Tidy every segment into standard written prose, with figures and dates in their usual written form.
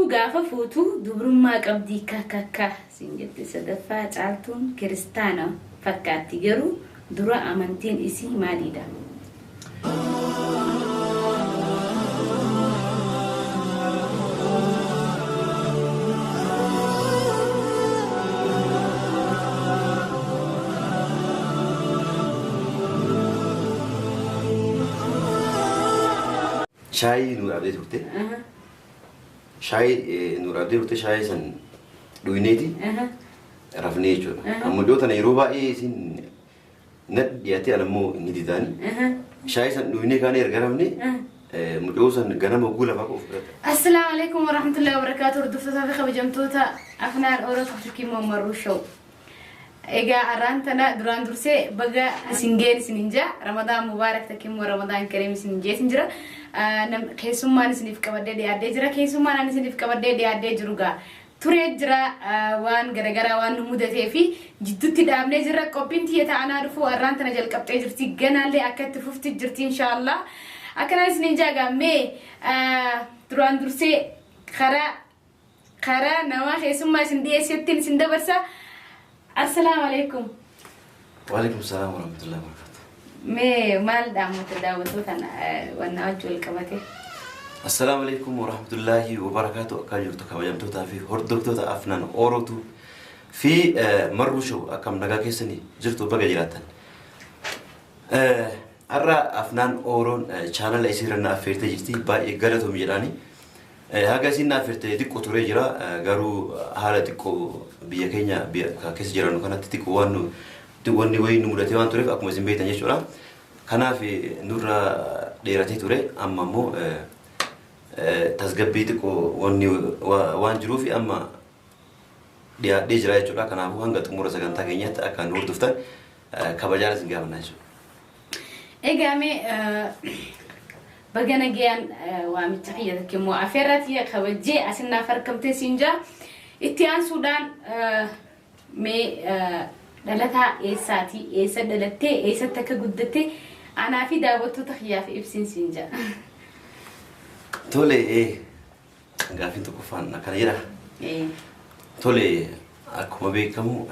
gaafa fuutu dubrummaa qabdii kakakka sinjette sadaffaa caaltuun kiristaana fakkaatti garuu dura amantiin isii maalidha? Shayi nurabdee turte. Shayi nurabdee turte shayi san dhuyineeti. Rafnee jechuudha. Amma iddoo tana yeroo baay'ee isin dhiyaatee alammoo inni didaani. Shayi san dhuyinee kaanee erga rafne mucoo san ganama oguu lafaa qofa fudhata. Assalaamu alaikum warahmatullahi wabarakatuh. Hordoftoota fi kabajamtoota afnaan Oromoo Turkii Moommaruu Show. Egaa arraantana duraan dursee baga singeen sininja Ramadaan Mubaarak takkiimmoo Ramadaan Kareem sininjee sinjira. Keessummaan isiniif qabadee dhiyaadee jira. Keessummaan ani isiniif qabadee dhiyaadee jiru gaa turee jira waan garagaraa waan nu mudatee fi jidduutti dhaabnee jirra. Qophiin tiyya ta'anaa dhufuu arraantana jalqabxee jirti. Ganaallee akka itti fufti jirti inshaallah. Akkanaan sininjaa gaammee duraan dursee karaa nama keessummaa isin dhiyeessettiin isin dabarsa. Assalamu alaikum. Waalaikum salaam warahmatullahi wabarakatuh. Me maal daamota daawwattoota wanna wajjin qabate. Assalamu alaikum warahmatullahi wabarakatuh. Akka jirtu kabajamtootaa fi hordoftoota afnaan Oromootu fi Marruu Show akkam nagaa keessanii jirtu baga jiraatan. Har'a afnaan Oromoon chaanala isiirra affeertee jirti baay'ee galatoom jedhaani. Haga isin affeertee xiqqoo turee jira garuu haala xiqqoo biyya keenya keessa jiran kanatti xiqqoo wanni wayii nu mudatee waan tureef akkuma isin beektan jechuudha. Kanaaf nurra dheeratee ture amma immoo tasgabbii xiqqoo waan jiruuf amma dhiyaadhee jira jechuudha. Kanaafuu hanga xumura sagantaa keenyaatti akka nu hordoftan kabajaan isin gaafannaa jechuudha. Egaa bagana gayaan waamicha kiyya takkiimmoo affeerratii kabajee asinnaaf harkamtee sinjaa itti aansuudhaan mee dhalataa eessaati eessa dhalattee eessatti akka guddatte anaa fi daawwattoota kiyyaaf ibsin sinjaa. Tole gaaffiin tokkoffaan akkana jedha. Tole akkuma beekamu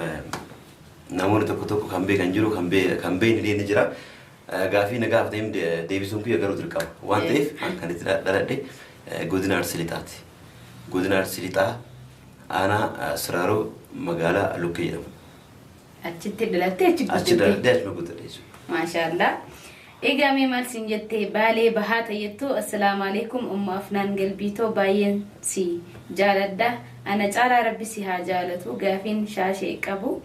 namoonni tokko kan beekan jiru kan beekni ni jira. Gaaffii nagaa ta'een deebisuun kiyya garuu dirqama waan ta'eef kan itti dhaladhe godina Arsii Lixaati. Godina Arsii Lixaa aanaa Siraaroo magaalaa Lukkee jedhamu. Achitti dhalattee achi dhaladhee achuma guddadhe jechuudha. Maashaallah. Egaa mee maal siin jettee baalee bahaa tayyattuu assalaamu alaikum umma afnaan galbiitoo baay'een si jaaladha. Ana caalaa rabbi si haa jaalatu gaafiin shaashee qabu.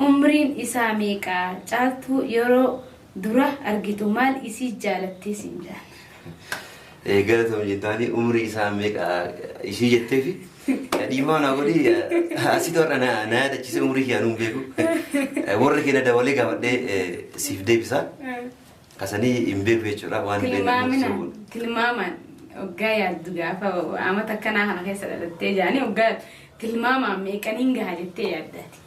Umriin isaa meeqaa caaltuu yeroo dura argitu maal isii jaalattee sinjaa? Galatoom jettaanii umrii isaa meeqaa isii jetteefi dhiimaa naa godhi asitti warra na yaadachiise umrii kiyyaa nuun beeku. Warra keenya dabalee gaafadhee siif deebisaa. Kasanii hin beeku jechuudha waan beekamu. Tilmaamaan waggaa yaaddu gaafa amata akkanaa kana keessa dhalattee jaanii waggaa tilmaamaan meeqaniin gahaa jettee yaaddaati?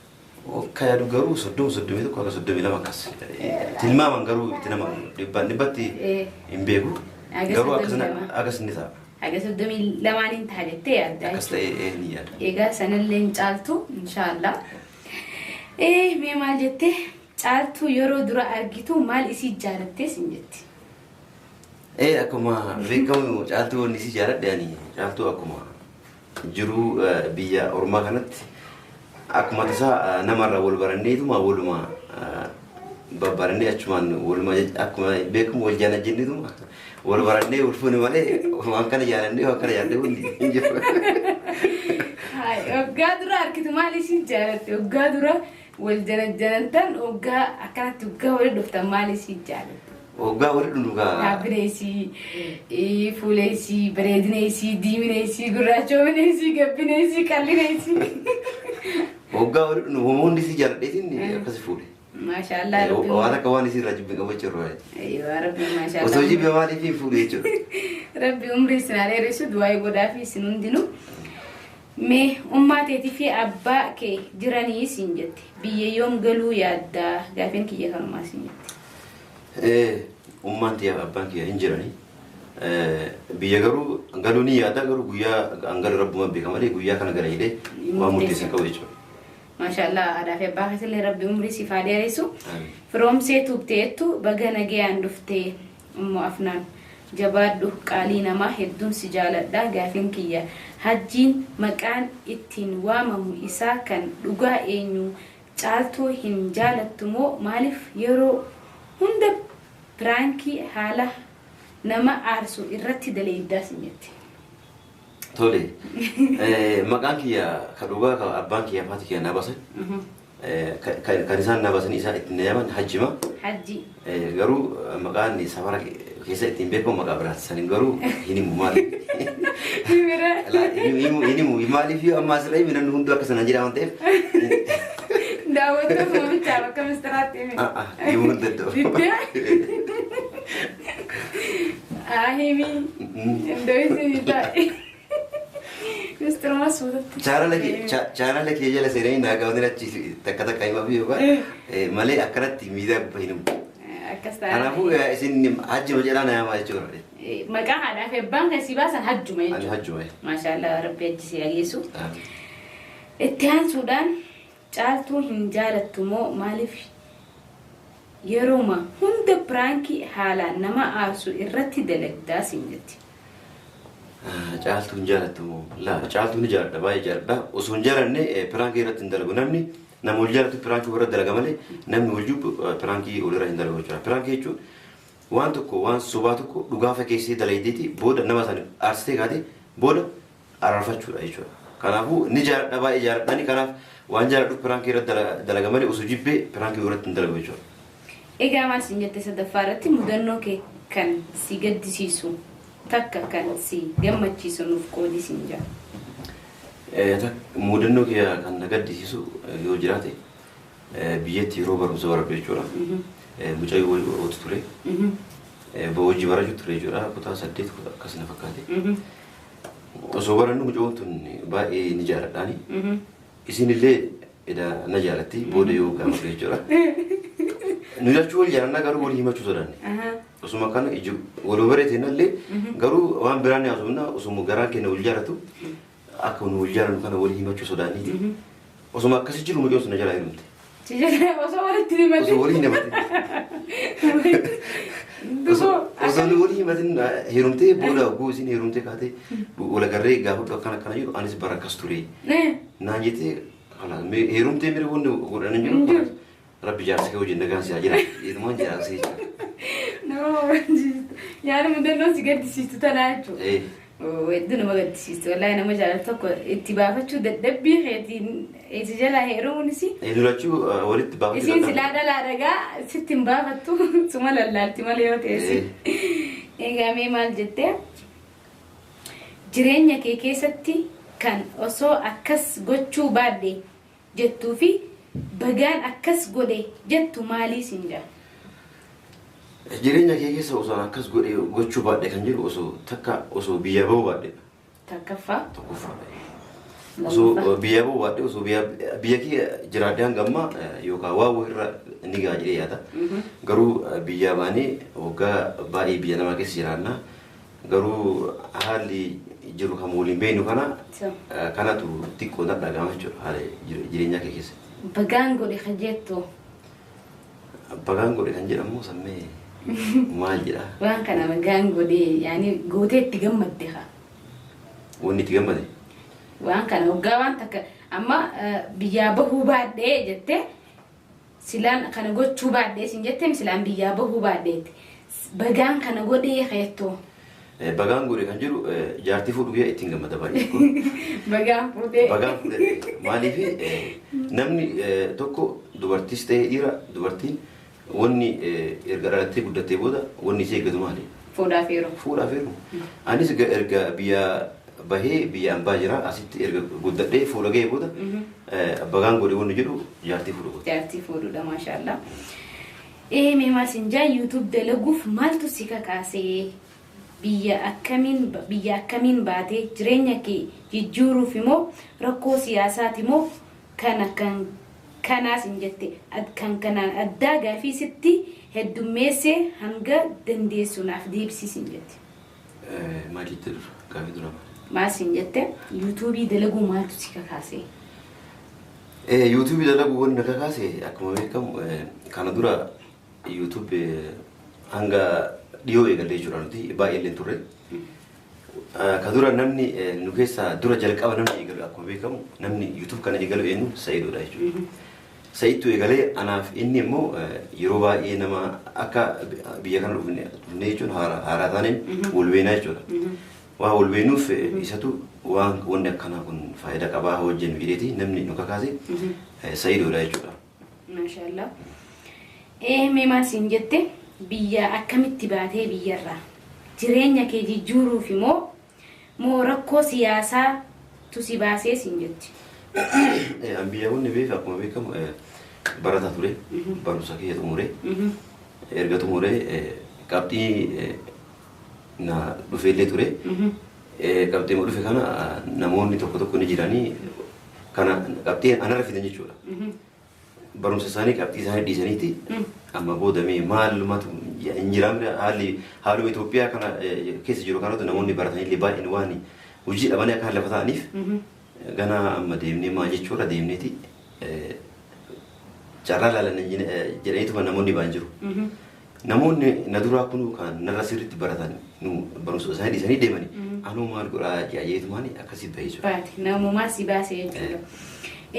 Kaya garuu soddomii tokko akka 32 akkas. Tilmaamaan garuu itti nama dhibbatti hin beeku. Garuu akkas ni ta'a. Aga 32 ta'a jettee yaaddaa. Akkas ta'ee ni yaada. Egaa sanallee hin caaltu inshaallah. Mee maal jettee caaltuu yeroo dura argitu maal isii jaalattee sin jetti? Akkuma beekamu caaltuu wanni isii jaaladhe ani caaltuu akkuma jiru biyya Oromaa kanatti akkuma tasaa namarraa wal baranneetuma waluma babbarannee achumaan waluma akkuma beekamu wal jaana jenneetuma wal barannee wal fuune malee waan kana jaalannee waan kana jaallee hundi hin jiru. Waggaa dura argitu maal isii jaalatte? Waggaa dura wal janantan waggaa akkanatti waggaa wali dhuftan maal isii jaalatte? Waggaa wali dhunugaa. Gaabbineesii, fuuleesii, bareedineesii, diimineesii, gurraachoomineesii, gabbineesii, qallineesii. Waggaa wali dhunu homoonni isii jaaladheetiin akkasi fuudhe. Maashaallah. Waan akka waan isii irraa jibbi qabu jechuudha. Ayyoo rabbi maashaallah. Osoo jibbi maaliif hin fuudhe jechuudha. Rabbi umrii isin dheeressu du'aa godhaa fi isin hundinuu. Mee ummaa teetii fi abbaa kee jiranii siin jette biyya yoom galuu yaaddaa gaafiin kiyya kanumaa siin jette. Ummaan tiyyaa abbaan kiyya hin jiranii biyya garuu galuu ni yaada garuu guyyaa angalu rabbuma beeka malee guyyaa kana gara jedhee waan murteessan qabu jechuudha. Maashaallah aadaa fi abbaa keessallee rabbi umrii siif haa dheeressu. Firoomsee tuubteettu baga nagayaan dhuftee immoo afnaan jabaadhu qaalii namaa hedduun si jaaladha gaafin kiyya hajjiin maqaan ittiin waamamu isaa kan dhugaa eenyu caaltuu hin jaalattu moo maaliif yeroo hunda piraankii haala nama aarsu irratti daleeddaa sinyatti. Tole maqaan kiyya ka dhugaa ka abbaan kiyya faati kiyya nabasan kan isaan nabasan isaa ittiin yaman hajjima. Hajji. Garuu maqaan safara keessa ittiin beekamu maqaa biraati sanin garuu hin himu maali. Hin himu maaliif yoo ammaa asirra himu hunduu akka sana jedha waan ta'eef. Daawwattoota moomicha bakka mistiraatti himi. Himuu hin danda'u. Ahimi. Iddoo isin taa'e. Mistira suutatti. Chaanala kee jala seenanii naagaa wanti achi takka takka himaa fi yookaan malee akkanatti miidhaa gubbaa hin himu. Akkas ta'a. Kanaafuu isin hajjuma jedhaa na yaamaa jechuudha. Maqaa haadhaa fi abbaan kan si baasan hajjuma jechuudha. Ani hajjuma. Maashaallah rabbi ajjisee dhageessu. Itti aansuudhaan caaltuu hin jaalattu moo maaliif yerooma hunda piraankii haalaan nama aarsu irratti dalagdaa sin jetti. Caaltuu hin jaalattu moo caaltuu ni jaaladha baay'ee jaaladha osoo hin jaalanne piraankii irratti hin dalagu namni nama wal jaalatu piraankii irratti dalaga malee namni wal jibbu piraankii walirra hin dalagu jechuudha. Piraankii jechuun waan tokko waan sobaa tokko dhugaa fakkeessee dalagdeeti booda nama sana aarsitee kaatee booda araarfachuudha jechuudha. Kanaafuu ni jaaladha baay'ee jaaladha kanaaf waan jaaladhuuf piraankii irratti dalaga malee osoo jibbee piraankii irratti hin dalagu jechuudha. Egaa maal sin jette sadaffaa irratti mudannoo kee kan si gaddisiisu takka kan si gammachiisu nuuf qoodi sin jaa. Mudannoo kee kan na gaddisiisu yoo jiraate biyyatti yeroo barumsa baradhu jechuudha. Mucaa yoo walitti ture. Hojii barachuu ture jechuudha kutaa 8 akkas na fakkaate. Osoo barannu mucaan tun baay'ee ni jaaladhaani. Isinillee na jaalatti booda yoo gaafate jechuudha. Nu jechuu wal jaalannaa garuu walii himachuu sodaanne. Osuma kana walii bareetinallee garuu waan biraan yaasumna osuma garaa keenya wal jaalatu akka nu wal jaalannu kana walii himachuu sodaanniiti. Osuma akkasi jiru mucaan sun na jalaa hirumte. Osoo walitti himate. Osoo walii himate. Osoo nu walii himatin hirumtee booda oguu isin hirumtee kaatee wal agarree gaafadhu akkana jiru anis bara akkas ture. Naan jettee hirumtee mira hundi godhanin jiru. Rabbi jaarsa kee wajjin nagaan siyaa jira. Ilmaan jaarsa jechuudha. Yaada mudannoo si gaddisiistu tanaa jechuudha. Hedduu nama gaddisiistu. Wallaahi nama jaalatu tokko itti baafachuu dadhabbii keetiin eessi jalaa heerumuunis. Lulachuu walitti baafachuu dadhabbii. Isin silaa dhalaa dhagaa sitti hin baafattu suma lallaalti malee yoo ta'essi. Egaa mee maal jettee jireenya kee keessatti kan osoo akkas gochuu baadde jettuu fi bagaan akkas godhe jettu maalii sin jaa? Jireenya kee keessa osoo akkas godhe gochuu baadhe kan jedhu osoo biyya bahuu baadhe. Takkaffaa? Tokkoffaa. Osoo biyya bahuu baadhe osoo biyya kee jiraadde hangamma yookaan waa irra ni gaa jedhee yaada. Garuu biyya baanee waggaa baay'ee biyya namaa keessa jiraanna. Garuu haalli jiru kan waliin beeknu kanatu xiqqoo dhagahama jechuudha haala jireenya kee keessa. Bagaan godhe kan jettu. Bagaan godhe kan jedhamu sammee maal jedha? Waan kana bagaan godhe yaani gootee itti gammadde haa. Wanni itti gammade? Waan kana waggaa waan takka amma biyyaa bahuu baadhee jettee silaan kana gochuu baadhee sin jettee silaan biyyaa bahuu baadheetti. Bagaan kana godhee keettoo. Bagaan godhe kan jedhu jaartii fuudhuu ittiin gammada baay'ee. Bagaan fuudhee. Bagaan fuudhee maaliif namni tokko dubartiis ta'ee dhiira dubartiin wanni erga dhalattee guddattee booda wanni ishee eeggatu maali? Fuudhaaf yeroo. Fuudhaaf yeroo. Anis erga biyya bahee biyya ambaa jira asitti erga guddadhee fuudha ga'ee booda bagaan godhe wanni jedhu jaartii fuudhu. Jaartii fuudhuudha maashaallah. Mee maal sin jaa YouTube dalaguuf maaltu si kakaasee? Biyya akkamiin baatee jireenya kee jijjiiruuf immoo rakkoo siyaasaati immoo kanaas hin jette kan kanaan addaa gaafii sitti heddummeessee hanga dandeessuudhaaf deebisiis hin jette. ما جيت كافي دراما ما سنجت يوتيوبي دلقو ما تسيكا كاسي يوتيوب دلقو ون نكاسي أكمل بكم كان درا يوتيوب هنگا ديو إيجالي جورانتي باي اللي توري كدورا نمني نكيسا درا جلك أو نمني إيجالي أكمل بكم نمني يوتيوب كان إيجالي إنه سيدو رايجو سيدو إيجالي أنا في إني مو يروبا إنما أكا بيجان نيجون هارادانين والبينا جورا والبينو في إساتو وان ونك كنا كن فائدة كباه وجن فيديتي نمني نكاسي سيدو رايجو ما شاء الله مما سنجت بيا أكمل تبعته بيا را جرينيا كي جورو في مو ركو سياسة تسيباسي سنجت أمبيا ونبي فاكم بيكم برا تطوري بروساكي تموري إرجع تموري كابتي na dufeellee ture qabxee moo dhufe kana namoonni tokko tokko ni jiranii kana qabxee anarra fidan jechuudha. Barumsa isaanii qabxii isaanii dhiisaniiti amma boodamee maalumatu hin jiraamne haaluma Itoophiyaa kana keessa jiru kanatu namoonni baratanii baay'een waan hojii dhabanii akka lafa ta'aniif gana amma deemnee maa jechuudha deemneeti carraa laalan jedhaniituma namoonni ba'an jiru. Namoonni na duraa kun kan narra sirriitti baratan nu barumsa isaanii dhiisanii deemanii anuu maal godhaa jaajeetumaani akkasitti bahee jira. Baate namumaa si baasee jechuudha.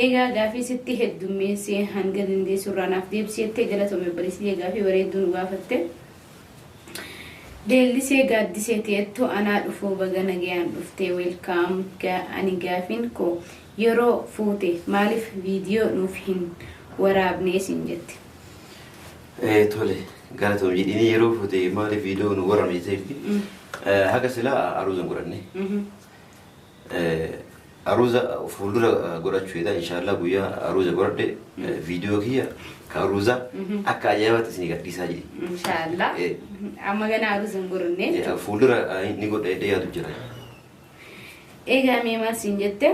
Egaa gaafii sitti heddummeessee hanga dandeessu irraanaaf deebisee galatoomi obboleessi gaafii bareedduun gaafatte. Deellisee gaaddisee ta'ettu anaa dhufuu baga nagayaan dhuftee weelkaam ani gaafiin koo yeroo fuute maaliif viidiyoo nuuf hin waraabnee siin jette. Tole. Galatoomi jedhanii yeroo fuute maaliif viidiyoo nu waraabne jettee haga silaa aruuzan godhanne. Aruuza fuuldura godhachuudha inshaallah guyyaa aruuza godhadhe viidiyoo kiyya ka aruuza akka ajaa'ibaatti isin gadhiisaa jedhi. Inshaallah. Amma gana aruuzan godhanne. Fuuldura ni godha jedhee yaadu jira. Egaa meemaa siin jette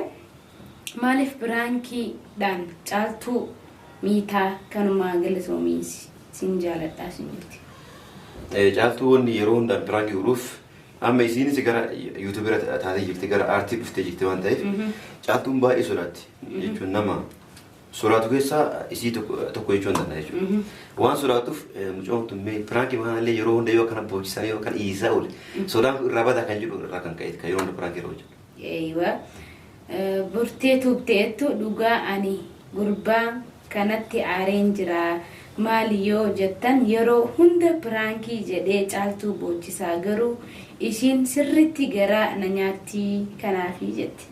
maaliif biraankiidhaan caaltuu miitaa kanumaa galatoomiisi. Sinjaaladhaa sinjiti. Caaltuu wanni yeroo hundaan biraanki godhuuf amma isiinis gara yuutuubira taatee jirti gara aartii dhuftee jirti waan ta'eef caaltuun baay'ee sodaatti jechuun nama sodaatu keessaa isii tokko jechuun danda'a jechuudha. Waan sodaatuuf mucaan mee biraanki maalillee yeroo hunda yoo kana boojisanii yoo kana dhiisaa oole sodaan irraa badaa kan jedhu irraa kan ka'e kan yeroo hunda biraanki yeroo hojjetu. Eeyyee burtee tuubteettu dhugaa ani gurbaa kanatti aareen jira. Maali yoo jettan yeroo hunda piraankii jedhee caaltuu boochisaa garuu ishiin sirriitti garaa na nyaatti kanaafi jetti.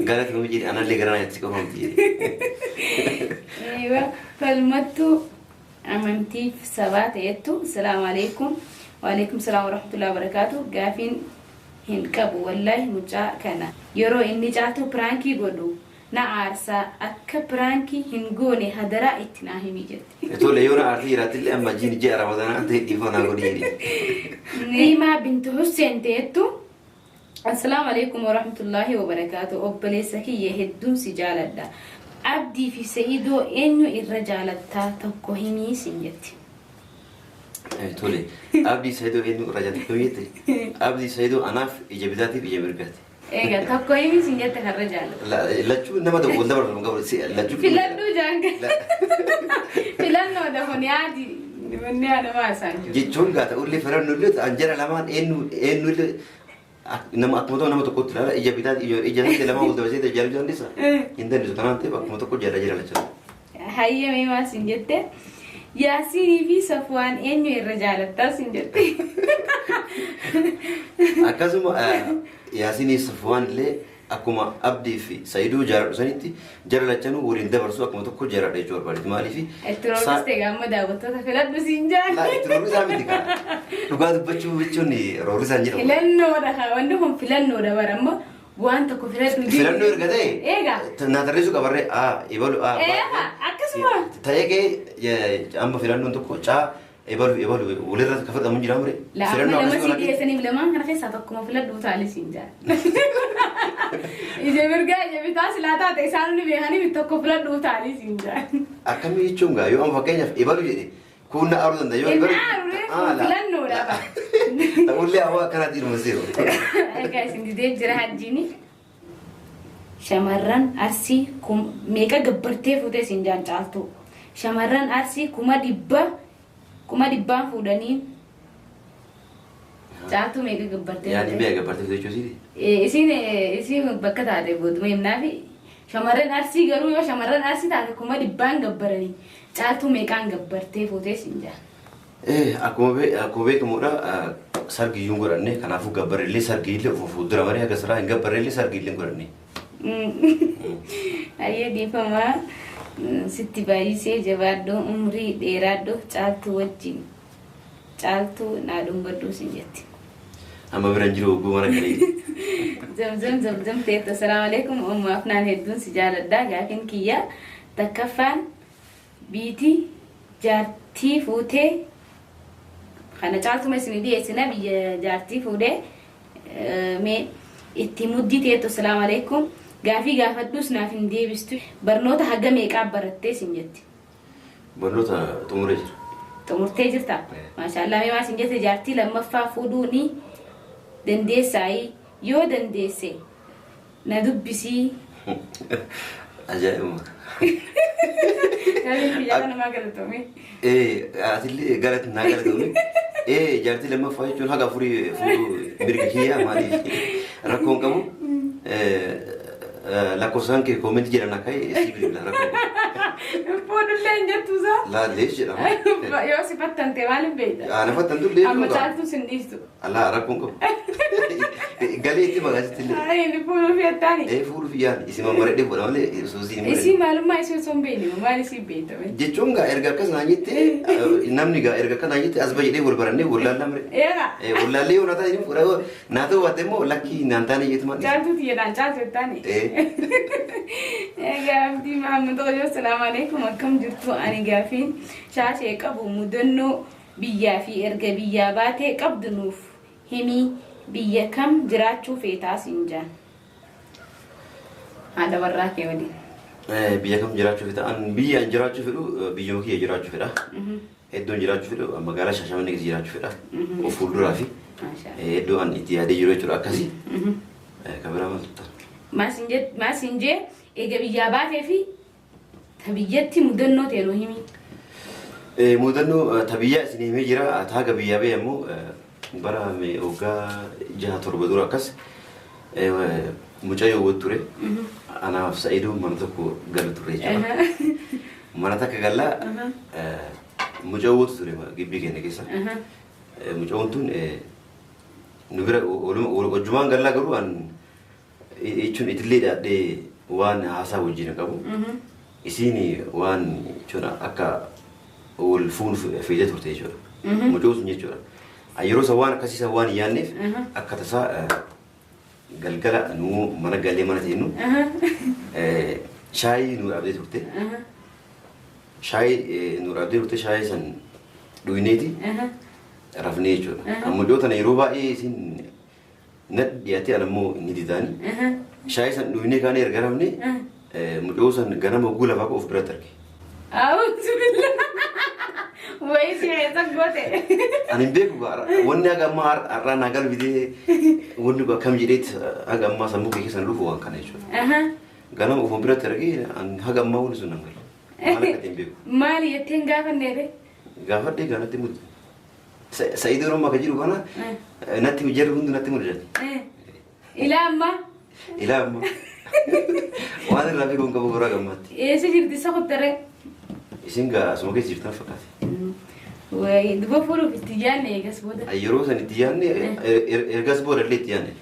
Gara kamii jedhi anallee garaa nyaatti qofamti jedhi. Falmattuu amantiif sabaa ta'ettu salaamu alaikum wa alaikum salaam wa rahmatullahi wa barakaatu gaafiin hin qabu wallahi mucaa kana yeroo inni caaltuu piraankii godhu. Na aarsaa akka piraanki hin goone hadaraa itti naa himi jette. Tole yoo na aartii jiraattillee amma jiin ji'a Ramadaanaa ta'e dhiifama naa godhi jedhi. Niimaa bintu Hussein ta'ettu assalaamu alaikum wa rahmatullahi wa barakaatu obboleessa kiyya hedduun si jaaladha. Abdii fi Sa'iidoo eenyu irra jaalattaa tokko himii siin jetti. Tole Abdii Sa'iidoo eenyu irra jaalattaa Abdii Sa'iidoo anaaf ija bitaatiif ija mirgaati. Egaa tokko himi siin jette har'a jaalladha. Lachuu nama tokko wal dabarfama qabu lachuu. Filannoo jaanga. Filannoo dafa ni aadi ni aada baasaan jiru. Jechuun gaata ullee filannoo illee anjara lamaan eenyu illee nama akkuma ta'u nama tokkotti ilaala ija bitaati ija sanatti lamaan wal dabarsee jaalatu dandeessa. Hin dandeessu kanaan ta'eef akkuma tokko jaalala jira lachaa. Hayyamee maa siin jette Yaasiinii fi Safwaan eenyu irra jaalattaa siin jette. Akkasuma Yaasiinii Safwaan illee akkuma Abdii fi Sa'iiduu jaaladhu sanitti jara lachanuu waliin dabarsu akkuma tokko jaaladha jechuu barbaadeti maaliifi. Itti roorriste gaamma daawwattoota filadhu siin jaalla. Itti roorrisaa miti kaa dhugaa dubbachuu jechuun roorrisaan jedhamu. Filannoodha kaa wanti kun filannoodha bara ammoo waan tokko filadhu. Filannoo erga ta'e. Eegaa. Naa tarreessu qabarree ibalu akkasuma. Ta'ee kee amma filannoon tokko caa ebalu walirra ka fudhatamu jira mure. Filannoo akkasuma. Lama si geessaniif lamaan kana keessaa tokkuma filadhu taa'anii siin jaalla. Ija mirgaa ija bitaa silaa taate isaan ni beekanii tokko filadhu taa'anii siin jaalla. Akkamii jechuun gaa yoo amma fakkeenyaaf ebalu jedhe كنا أرض ده يوم فلان ولا با تقول لي أبغى كانت المسير guys ini dia jira hajini shamarran arsi kum mega gabarte fute sinjan caaltu shamarran arsi kuma dibba fudani caaltu mega gabarte يعني مية gabarte fute chosiri isin bakka taate bod meemnafi shamarran arsi garu yo shamarran arsi taate kuma dibban gabbarani caaltu meeqan gabarte fute sinjan akkuma beekamuudha sargi yuun godhanne kanaafuu gabbarellee sargiillee fuuldura marii haga siraa hin gabbarellee sargiillee godhanne. Ayyee dhiifamaa sitti baay'isee jabaadhoo umrii dheeraadhoo caaltuu wajjin caaltuu naa dhumbadhuu sin jetti. Amma biraan jiru ogguu mana galee. Zamzam teetta assalaamu alaikum ummaaf naan hedduun si jaaladhaa gaafin kiyya takkaffaan biitii jaartii fuutee kana caaltu meesni dhiyeessina biyya jaartii fuudhee mee itti muddii teettu assalaamu alaikum gaafii gaafadhuus naaf hin deebistu barnoota haga meeqaa barattee sin jetti. Barnoota xumuree jira. Xumurtee jirta? Maashaallah mee maas hin jette jaartii lammaffaa fuudhuu ni dandeessaayi yoo dandeesse na dubbisii. Ajaa'ibuma. Gaafii kiyyaa namaa galatoomi. Atillee galati naa galatoomi. Jaartii lammaffaa jechuun haga fuudhuu mirga kiyyaa maaliif rakkoon qabu. Lakkoofsaan kee koomenti jedhan akka si bilbila rakkoo. Fuudhullee hin jettuusaa? Laallee jedhama. Yoo si fattante maaliif beekta? Ana fattantu illee. Amma caaltuu sin dhiistu. Allah rakkoon qabu. Galee itti magaasitti illee. Inni fuudhuu fi attaani? Fuudhuu fi yaani isin mammaradhee fuudha malee soosii hin Isii maalummaa isii osoo hin beekne maal isii beektame? jechuun gaa erga akkas naan jette namni gaa erga akkas naan jette as bayyadee wal barannee wallaallee mure. Eega. Wallaallee yoo nataa jedhu fuudha naa ta'u waatte immoo lakkii naan taane jettu malee. Caaltuuti jedhaan caaltu attaani? Gaafii Mahammad Oojoo salaamu alaikum akkam jirtu ani gaafiin shaashee qabu mudannoo biyyaa fi erga biyyaa baatee qabdu nuuf himii biyya kam jiraachuu feetaa siin jaan. Haadha warraa kee waliin. Biyya kam jiraachuu fedha? An biyya an jiraachuu fedhu biyyoo kiyya jiraachuu fedha. Iddoon jiraachuu fedhu magaalaa Shaashamannee keessa jiraachuu fedha. Of fuulduraa fi iddoo an itti yaadee jiru jechuudha akkasii. Kabiraa maal tuttaa? Maasin jee eega biyyaa baatee fi tabiyyatti mudannoo teeloo himi. Mudannoo tabiyyaa isin himee jira. Taaga biyyaa bee ammoo bara waggaa 6-7 dura akkas mucayyoo wad ture. Anaaf Sa'iiduu mana tokko galu ture jechuudha. Mana takka gallaa mucayyoo wad ture gibbii keenya keessa. Mucayyoon tun nu bira wajjumaan gallaa garuu an jechuun itillee dhaadhee waan haasaa wajjin qabu. Isiin waan jechuun akka wal fuunu feetee turte jechuudha. Mucayyoo sun jechuudha. Yeroo isa waan akkasii isa waan yaanneef akka tasaa galgala nu mana galee mana teennu shaayii nu dhaabdee turte. Shaayii nu dhaabdee turte shaayii san dhuyneeti rafnee jechuudha. Mucayyoo tana yeroo baay'ee isin nat dhiyaatee anammoo inni didaani. Shaayii san dhuynee kaanee erga rafnee mucayyoo san ganama oguu lafaa of biratti arge. Wai si esa gote. Ani beeku gara wanni aga amma har'a nagal bidee wanni ba kam jedheet aga amma sammuu kee keessan dhufu waan kana jechuudha. Ganama of biratti arge an haga amma wanni sun nangal. Maal akka ta'e beeku. Maali jetteen gaafanneere? Gaafadhee gaanatti mudu. Sa'iiduu Oromoo akka jiru kana natti jarri hundi natti mudate. Ilaa amma? Ilaa amma. Waan irraa beekuun qabu goraa gammaatti. Eessa jirti isa kottaree? Isin gaa asuma keessa jirtan fakkaate. Wai duba fuudhuuf itti yaadne eegas booda. Yeroo san itti yaadne ergas booda illee itti yaadne.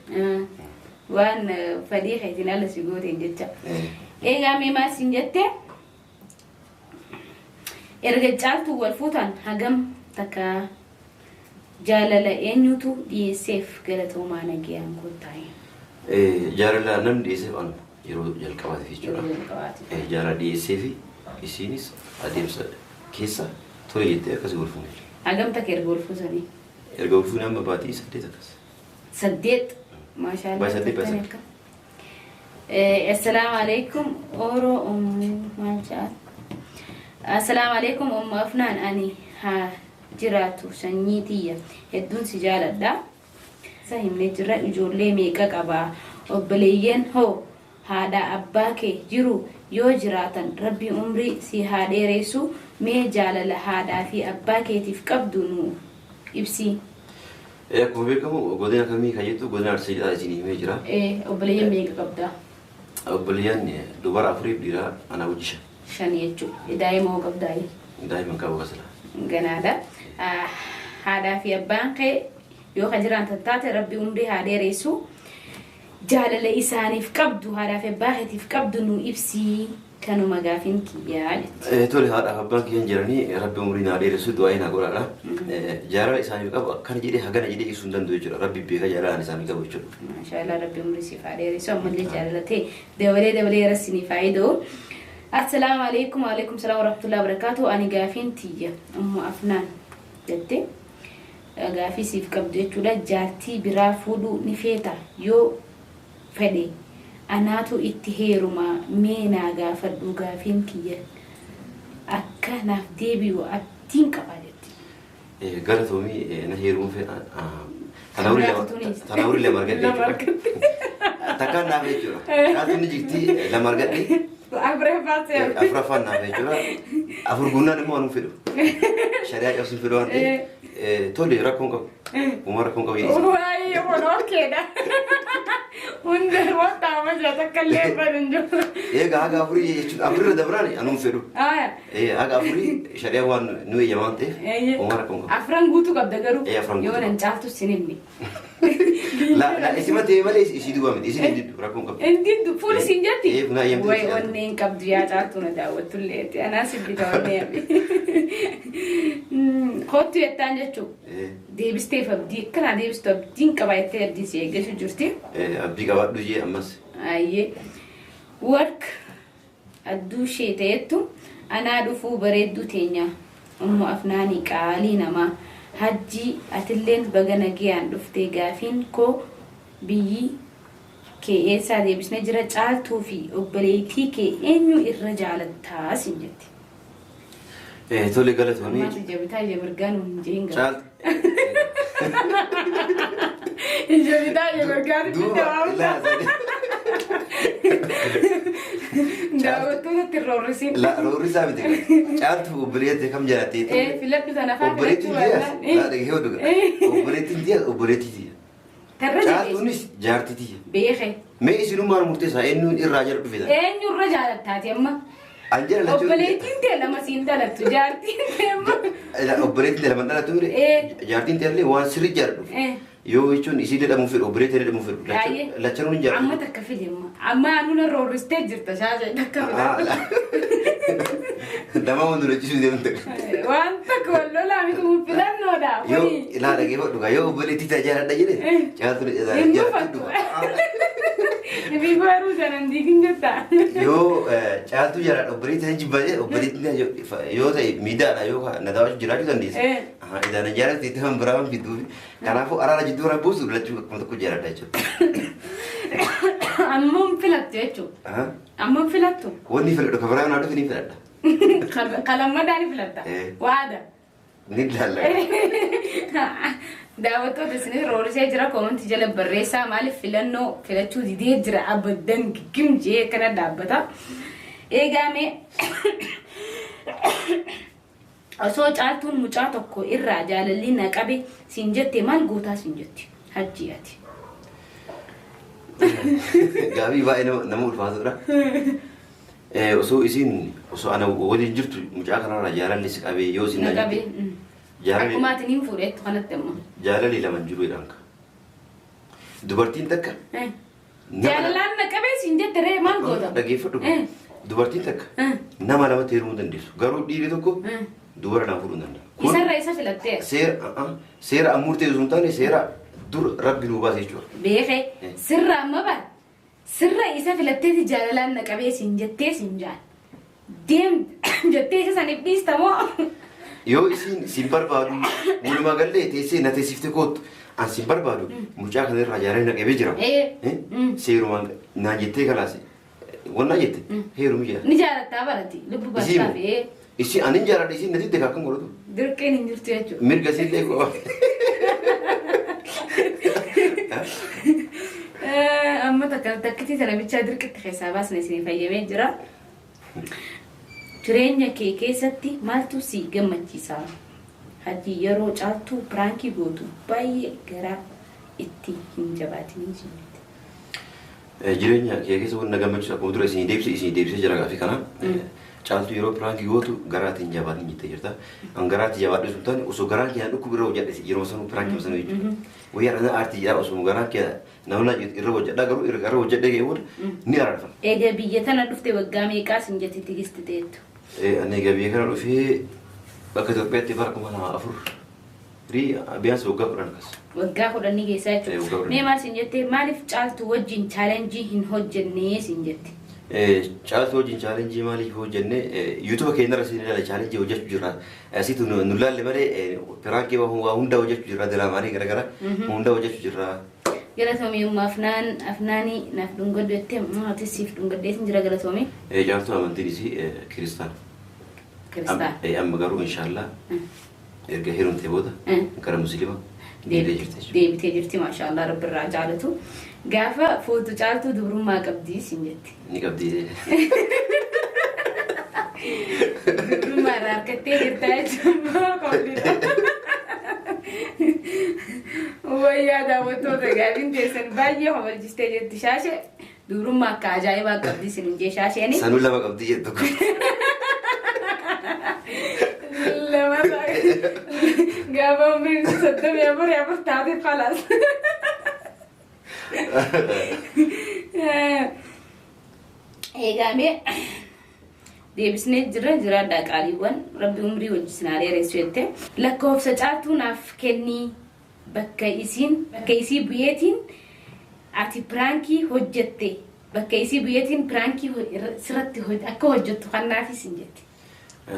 Waan fadhii keetiin ala si gooteen jecha. Eegaa mee maal siin jettee? Erga caaltuu wal fuutan hagam takka jaalala eenyutu dhiyeesseef galatoomaa nagayaan kottaa'e. Jaalala namni dhiyeesseef anu yeroo jalqabaatiif jechuudha. Jaalala dhiyeesseefi isinis adeemsa keessa tole jettee akkas golfuun jechuudha. Hagam takka erga golfuusanii? Erga golfuun amma baatii 8 akkas. 8? Maashaallah. Baay'ee 8 akka. Assalaamu alaikum Oro maal jedhan? Assalaamu alaikum Afnaan ani haa jiraatu sanyii tiyya hedduun si jaaladha sa himne jira ijoollee meeqa qabaa obboleeyyan hoo haadha abbaa kee jiru yoo jiraatan rabbi umrii si haa dheeressu mee jaalala haadhaa fi abbaa keetiif qabdu nu ibsi. Akkuma beekamu godina kamii kan jettu godina Arsiidhaa isin himee jira. Obboleeyyan meeqa qabda? Obboleeyyan dubara afurii dhiiraa ana wajji shan jechuudha. Daa'ima hoo qabdaa? Daa'ima qabu kasala. Ganaadha. Haadhaa fi abbaan kee yoo kan jiraatan taate rabbi umrii haa dheeressu jaalala isaaniif qabdu haadhaa fi abbaa keetiif qabdu nu ibsi kanuma gaafin kiyyaa jechuudha. Tole haadhaa fi abbaan kiyyan jiranii rabbi umrii naa dheeressu du'aa naa godhaadha. Jaalala isaaniif qabu akkana jedhee hagana jedhee ibsuu hin danda'u jechuudha. Rabbi beeka jaalalaan isaanii qabu jechuudha. Maashaallah rabbi umrii siif haa dheeressu ammallee jaalatee dabalee rassini faayidoo. Assalamu alaikum wa alaikum salam wa rahmatullahi wa barakatuh. Ani gaafin tiyya ummu afnaan jette gaafii siif qabdu jechuudha. Jaartii biraa fuudhuu ni feeta yoo fedhe anaatu itti heeruma mee naa gaafadhu gaafin kiyya akka naaf deebi'u abdiin qaba jetti. Galatoomii na heeruma fedha. Tanaawuri lama argadde. Takkaan naaf jechuudha. Kaatu ni jirti lama argadde. Afuraffaan naaf jechuudha. Afur gunnaan immoo anuu fedhu. Shari'aa cabsuun fedhu waan ta'eef tole rakkoon qabu. Uuma rakkoon qabu jedhisa. Waayee onookkeedha. Hundi wanta amajaa takka illee fedhan jiru. Egaa haga afurii jechuudha. Afurirra dabraan anuu fedhu. Haga afurii shari'aa waan nu eeyyamaa waan ta'eef uuma rakkoon qabu. Afran guutuu qabda garuu yoo nan caaltu sin himne. Isima ta'e malee isii duwwaa miti. Isin hin rakkoon qabu. Inni fuul siin jetti. Funaa eeyyamtee. Wayi onneen qabdu yaa caaltu na daawwattu illee anaa sibbita onnee abi. Kottu jettaan jechuudha. Deebisteef abdii akkanaa deebistu abdiin qabaa jettee abdiin si eeggashu jirti. Abdii qabaadhu jee ammas. Ayyee warq adduu ishee ta'ettu anaa dhufuu bareedduu teenya ummu afnaanii qaalii namaa hajjii atilleen baga nagayaan dhuftee gaafiin koo biyyi kee eessaa deebisnee jira caaltuu fi obboleettii kee eenyu irra jaalattaa sin jetti. Tole galatoomii. Ammaas ija bitaa ija mirgaan hin jeen Caal. Ija bitaa ija mirgaan hin jeen daawwattootatti roorrisiin. Roorrisaa miti. Caaltuu obboleettii kam jaalatteetti? Filadhu sana afaan Obboleettiin tiyya obboleettii tiyya. Caaltuunis jaartii tiyya. Beekee. Mee isinummaan murteessaa eenyuun irraa jala dhufedha? Eenyu irra jaalattaati amma? Anjala lachuu. Obboleettiin tee lama siin dhalattu jaartiin tee amma. Obboleettiin tee lama dhalattu mire? Jaartiin tee illee waan sirrii jaaladhu. Yoo jechuun isii jedhamu fedhu obboleettii jedhamu fedhu. Lachanuun hin jaalladhu. Amma takka fide amma. Amma anuna roorristee jirta shaashee takka fide. Nama wanti hojjechiisuu deemte. Waan takka wallolaa miti mun filannoodha. Yoo ilaa dhageeffadhu yoo obboleettii tee jaaladha jedhe caaltuu jaaladhu. Ibi baru jangan dikin jetta. Yo caaltuu jaaladha obboleettii tee jibba jedhe obboleettii yoo ta'e miidhaadha yoo nadaawwachu jiraachuu dandeessa. Idaana jaalatti itti han biraan fidduufi kanaafuu araara jidduu irra buusu lachuu akkuma tokko jaaladha jechuudha. Ammoon filattu jechuudha. Ammoon filattu. Wanni filadhu ka biraan haadhuuf ni filadha. Kalammadaa ni filatta. Waada. Ni ilaalla. Daawwattoota isinis roorisee jira koomantii jala barreessaa maaliif filannoo filachuu didee jira abaddan giggim jee kana dhaabbata. Eegamee osoo caaltuun mucaa tokko irraa jaalalli na qabe siin jette maal gootaa siin jetti hajji ati. Gaabii baay'ee nama ulfaatudha. Osoo isin osoo ana waliin jirtu mucaa kanarraa jaalalli si qabee yoo isin na qabee. Akkuma ati niin fuudheettu kanatti ammoo. Jaalalli lama jiru jedhan ka. Dubartiin takka. Jaalalaan na qabee siin jette ree maal goota? Dhageeffadhu. Dubartiin takka nama lamatti heerumuu dandeessu. Garuu dhiirri tokko dubara lama fuudhuu danda'a. Isarra isa filattee? Seera ammurtee osoo hin taane seera dur rabbi nuu baase jechuudha. Beekee sirra amma bara sirra isa filatteeti jaalalaan na qabee siin jettee siin jaal. Deem jettee isa saniif dhiistamoo? Yoo isin sin barbaadu walumaa gallee teessee na teessifte kootu an sin barbaadu mucaa kana irraa jaalalli na qabee jira. Seerumaan naa jettee kalaase wannaa jette heerumii jira. Ni jaalattaa barati lubbu bastaaf. Isi anin jaaladha isin natti deekaa kan godhatu. Dirqeen hin jirtu jechuudha. Mirga sillee koo. Amma takkitii sana bichaa dirqitti keessaa baasne isin fayyamee jira. Jireenya kee keessatti maaltu si gammachiisa? Hajji yeroo caaltuu piraankii gootu baay'ee garaa itti hin jabaatinii jennete. Jireenya kee keessa wanna gammachiisu akkuma dura isin deebisee jira gaafii kana. Caaltuu yeroo piraankii gootu garaatti hin jabaatin jettee jirta. An garaatti jabaadhu sun taane osoo garaa kee dhukku bira hojjedhe yeroo sanuu piraankii sanuu jechuudha. Wayyaa dhana aartii jedhaa osoo garaa kee namna irra hojjedhaa garuu irra hojjedhee kee booda ni araarfama. Egaa biyya tana dhufte waggaa meeqaas hin jetti tigisti teettu? Ani egaa biyya kana dhufee bakka Itoophiyaatti bara 2004 biyaansi waggaa 10 akkas. Waggaa 10 keessaa jechuudha. Mee maal sin jettee maaliif caaltuu wajjin chaalenjii hin hojjennee sin jette? Caaltuu wajjin chaalenjii maaliif hojjenne yuutuuba keenyarra siin ilaala chaalenjii hojjechuu jirra. Asitti nu laalle malee piraankii waa hunda hojjechuu jirra dalaamaalee garagara hunda hojjechuu jirra. Galatoomii afnaanii naaf dhungadhu jettee maatis siif dhungadheetiin jira galatoomii. Caaltuu amantiin isii kiristaana. Kiristaana. Amma garuu inshaallah erga heerumtee booda gara musliima deebitee jirti maashaallah rabbi irraa jaalatu. Gaafa footu caaltuu dubrummaa qabdii sin jetti. Ni qabdii. Dubrummaa irraa harkattee jirtaa jechuudha. Wayyaa daawwattoota gaafiin teessan baay'ee habalchistee jirti shaashee dubrummaa akka ajaa'ibaa qabdii sin hinjee shaasheeni. Sanuu lama qabdii jettu. Gaafa umriin 34 taate khalaas. Eegamee deebisnee jiraadhaa qaaliiwwan rabbi umrii wajjisinaalee reessu jettee lakkoofsa caaltuu naaf kennii bakka isii bu'eetiin ati piraankii hojjette bakka isii bu'eetiin piraankii sirratti akka hojjettu kannaafis hin jette.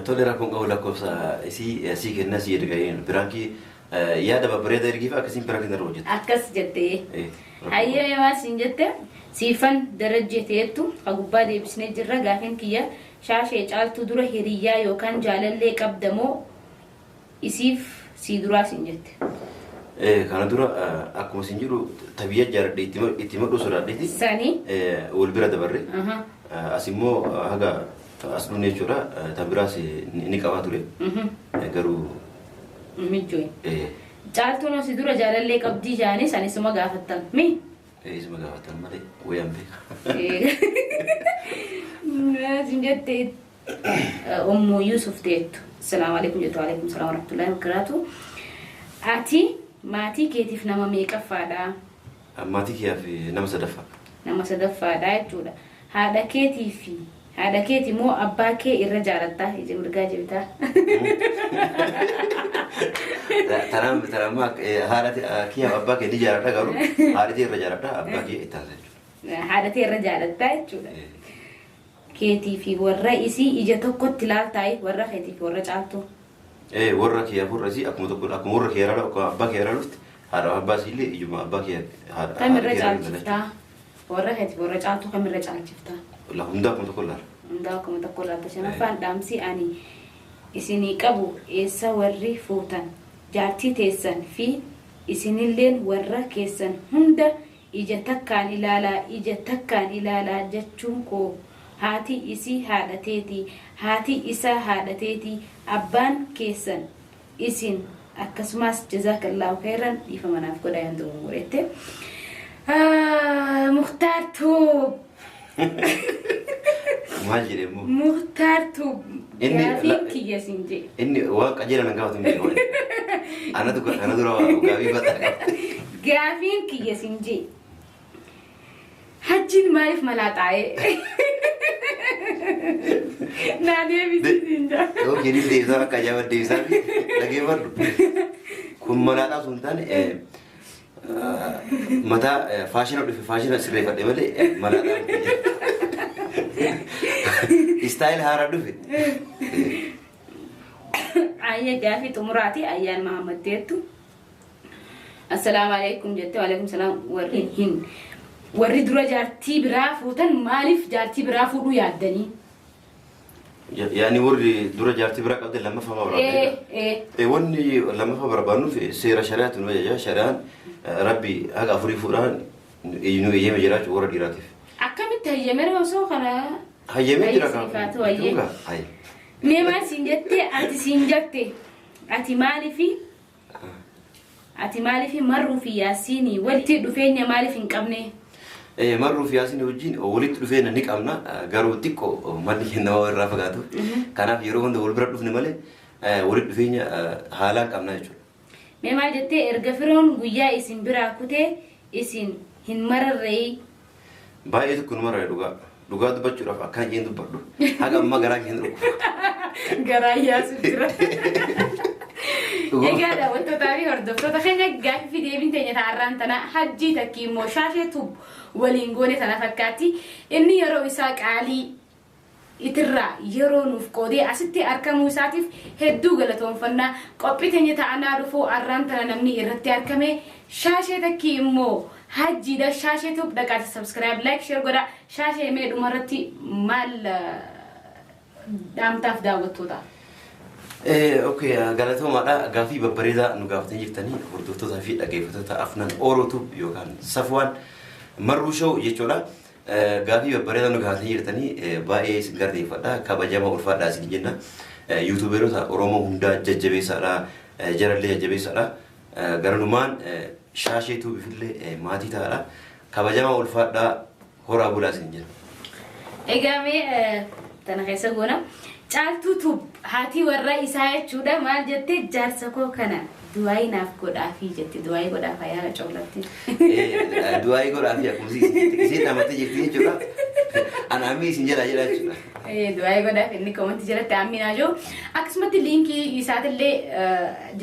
Tole rakkoon qabu lakkoofsa isii kennaa si jedhu piraankii yaada babbareeda ergiif akkasiin piraankii irra hojjette. Akkas jettee hayyee maas hin jette siifan darajjee ta'ettu hagubbaa deebisnee jirra gaafiin kiyya shaashee caaltuu dura hiriyyaa yookaan jaalallee qabdamoo isiif sii duraas hin jette. Kana dura akkuma sin jedhu tabiyya jaaladhe itti madhu sodaadheeti. Sanii wal bira dabarre. As immoo haga as dhunne jechuudha tabiraas ni qabaa ture. Garuu mijjooyi. Caaltuun asii dura jaalallee qabdii jaanii sanisuma gaafattan mi? Isuma gaafattan malee wayaan beeka. Sin jettee Ummu Yusuf teettu. Assalaamu alaikum jettu alaikum salaam warahmatullahi wabarakatuh. Ati maatii keetiif nama meeqaffaadha? Maatii keetiif nama sadaffaa. Nama sadaffaadha jechuudha. Haadha keeti moo abbaa kee irra jaalattaa? Ija mirgaa jibtaa. Tanamma haadha kiyyaaf abbaa kee ni jaaladha garuu haadha kee irra jaaladha abbaa kee itti aansa jechuudha. Haadha kee irra jaalattaa jechuudha. Keetii fi warra isii ija tokkotti ilaaltaayi warra keetii fi warra caaltuu. Warra kiyyaaf warra isii akkuma warra kee irra abbaa kee irra dhufti haadha abbaa isii illee ijuma abbaa kee haadha. Kamirra caalchiftaa? Warra keetii fi warra caaltuu kamirra caalchiftaa? Hundaa akkuma tokko ilaala. Hundaa akkuma tokko ilaala. Shanaffaan dhaamsi ani isinii qabu eessa warri fuutan jaartii teessan fi isinilleen warra keessan hunda ija takkaan ilaalaa jechuun koo haati isii haadhateeti haati isaa haadhateeti abbaan keessan isin akkasumas jazakallahu khairan dhiifama naaf godhaa yoo ta'u murette Mukhtaar Tuub maal jedhemu Mukhtaar Tuub gaafiin kiyya siin jedhe inni waan qajeelan gaafatu hin beeku anatu dura gaafii bataa gaafiin kiyya siin jedhe hajjiin maaliif malaaxaa'ee naa deebisiin jaa yoo keenis deebisaa akka ajaa'iba deebisaa fi dhageeffadhu kun malaaxaa sun taane mataa faashina dhufe faashina sirreeffadhe malee malaaxaa istaayil haaraa dhufe. Ayya gaafi xumuraati ayyaan Mahammad teettu. Assalaamu alaikum jette waalaikum salaam warri dura jaartii biraa fuutan maaliif jaartii biraa fuudhuu yaaddanii? يعني وري دورة جارتي برا قبل لما فما برا إيه وني لما فما برا بانو في سير شريعة نوجا شريعة ربي هذا أفري فوران ينو يجي مجرات ورا ديراتي أكمل تهيمر وسوق أنا هيجي مجرات هاي مما سنجتي أتي سنجتي أتي مالي في مروا في ياسيني ولتي دفيني مالي في قبني مروا في ياسين وجين ولت دفينا نيك أمنا قالوا تيكو مالي هنا ورا فقاتو كان في يروحون دول برا دفن مالي ولت دفينا حالك أمنا يجول مما جتي إرجفرون ويا اسم براكوتي اسم هن مرر ري باي تكون مرة دوغا دبچو رفا كان جين دبردو هاga amma garaa keen ruku garaa yaasu jira egaadha wantoota fi hordoftoota keenya gaaffii fi deebiin teenya taarraan tana hajjii takkii immoo shaasheetu waliin goone tana fakkaatti inni yeroo isaa qaalii itirraa yeroo nuuf qoodee asitti argamuu isaatiif hedduu galatoomfannaa qophii teenya ta'anaa dhufuu arraan tana namni irratti argame shaashee takkii immoo hajji da shaashee tuub dhaqaati subscribe like share godha shaashee mee dhumarratti maal dhaamtaaf daawwattoota okay galatoomaadha gaaffii babbareedaa nu gaafatanii jirtanii hordoftoota fi dhaggeeffattoota afnan orootu yookaan safwaan marruu show jechuudha gaaffii babbareedaa nu gaafatanii jirtanii baay'ee isin gardeeffadha kabajama ulfaadhaa isin jenna yuutuubeerota oromoo hundaa jajjabeessaadha jarallee jajjabeessaadha garanumaan shaasheetu bifillee maatii taadha kabajama ulfaadhaa horaa bulaa isin jenna egaa mee tana keessa goona caaltuutu haati warra isaa jechuudha maal jettee jaarsa koo kana du'aayi naaf godhaafi jetti du'aayi godhaaf ayaa coolatti du'aayi godhaafi akkuma isin dhamattee jirti jechuudha anaamii isin jedha jechuudha du'aayi godhaaf inni komantii jalatti aaminaa jiru akkasumatti liinkii isaatillee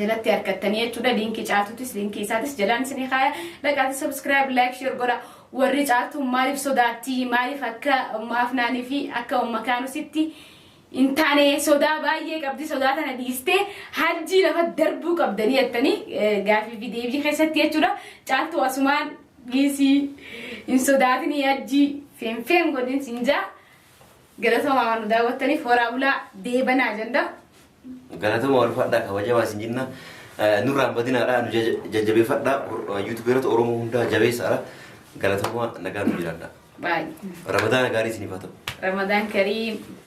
jalatti argattanii jechuudha liinkii caaltuutis liinkii isaatis jalaan isinii kaaya dhaqaati subscribe like share godha warri caaltuu maaliif sodaattii maaliif akka afnaanii fi akka ummakaanisitti intane sodaa baay'ee qabdi sodaa tana dhiiste hajji lafa darbuu qabdanii jettanii gaaffii fi deebii keessatti jechuudha caaltuu asumaan giisii hin sodaatini hajji feem godhin sinjaa galatoomaa waan nu daawwattaniif horaa bulaa deebanaa jenda galatoomaa ulfaadhaa kabajamaa isin jenna nurraan badinaadhaa nu jajjabeeffadhaa yuutuubeerota oromoo hundaa jabeessaadha galatoomaa nagaa nu jiraadhaa baay'ee ramadaan gaarii isiniif haa ta'u ramadaan kariim